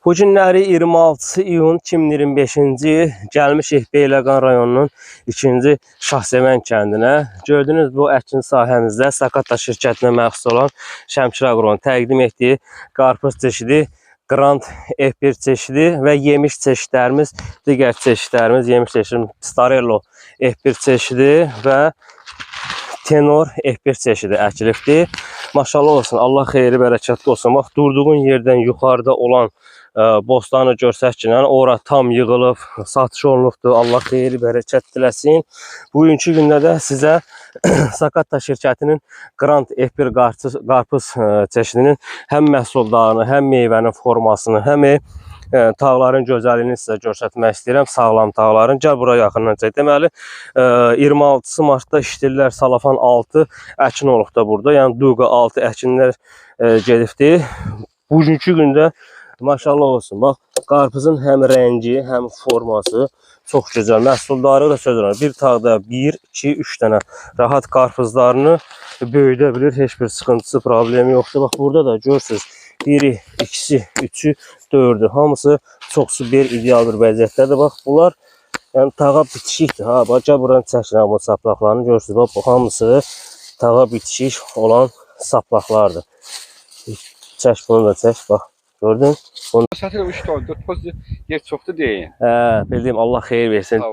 Bu günləri 26 iyun 2025-ci il gəlmişik Beyləqan rayonunun 2-ci Şahsevən kəndinə. Gördüyünüz bu əkin sahəmizdə Sakata şirkətinə məxsus olan Şəmkir Aqronun təqdim etdiyi qarpız çeşidi, Grand F1 çeşidi və yemiş çeşidlərimiz, digər çeşidlərimiz, yemiş çeşidimiz Starello F1 çeşidi və Tenor F1 çeşidi əkilibdir. Maşallah olsun, Allah xeyri bərəkətli olsun. Bax, durduğun yerdən yuxarıda olan bostanı görsək ki, ora tam yığılıb, satış olunubdur. Allah xeyri bərəkət diləsin. Bugünkü gündə də sizə Sakata şirkətinin Grand F1 qarpız çeşidinin həm məhsuldarını, həm meyvənin formasını, həm tağların gözəlliyini sizə göstərmək istəyirəm. Sağlam tağların. Gəl bura yaxından çək. Deməli 26 martda işləyirlər Salafan 6 əkin olub da burada. Yəni Duqa 6 əkinlər gedibdir. Bugünkü gündə maşallah olsun. Bax, qarpızın həm rəngi, həm forması çox gözəl. Məhsuldarı da sözlər. Bir tağda 1, 2, 3 dənə rahat qarpızlarını böyüdə bilir. Heç bir sıxıntısı, problemi yoxdur. Bax, burada da görürsünüz. 1'i, 2'si, 3'ü, 4'ü. Hamısı çox super ideal bir vəziyyətdədir. Bax, bunlar yəni tağa bitişikdir. Ha, baca buranı çəkin bu saplaqlarını görürsünüz. Bax, bu hamısı tağa bitişik olan saplaqlardır. Çək bunu da çək. Bax, gördün? Satır 3 ton, 4 poz yer çoxdur deyin. Hə, bildim. Allah xeyir versin.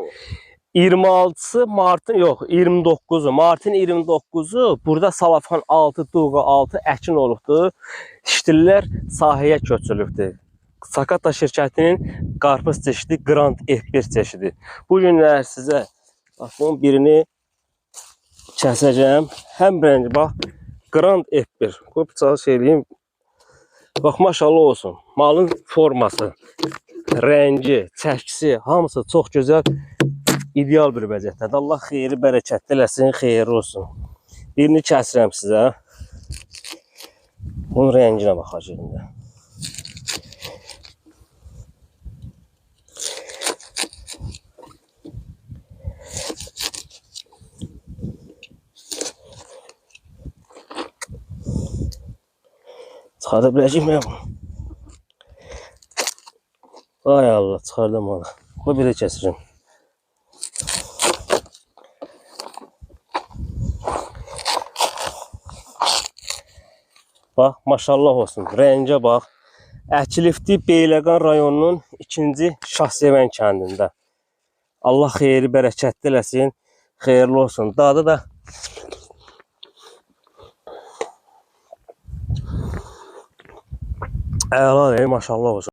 26 Mart'ın yox, 29'u. Mart'ın 29'u burada Salafan 6, Duqa 6 əkin olubdur. İşçilər sahəyə köçülübdür. Sakata şirkətinin qarpız çeşidi Grand F1 çeşidi. Bu günlər sizə bax, bunun birini kəsəcəm. Həm rəngi bax, Grand F1. Bu bıçağı söyleyeyim. Bax, maşallah olsun. Malın forması, rəngi, çəkisi, hamısı çox gözəl, ideal bir vəziyyətdədir. Allah xeyri bərəkət diləsin, xeyirli olsun. Birini kəsirəm sizə. Bunun rənginə baxacağım da. Çıxarda biləcəyim mən bunu. Ay Allah, çıxardım onu. Bu belə kəsirəm. Bax, maşallah olsun. Rəngə bax. Əkilibdir Beyləqan rayonunun 2-ci Şahsevən kəndində. Allah xeyri bərəkət diləsin. Xeyirli olsun. Dadı da əla, maşallah olsun.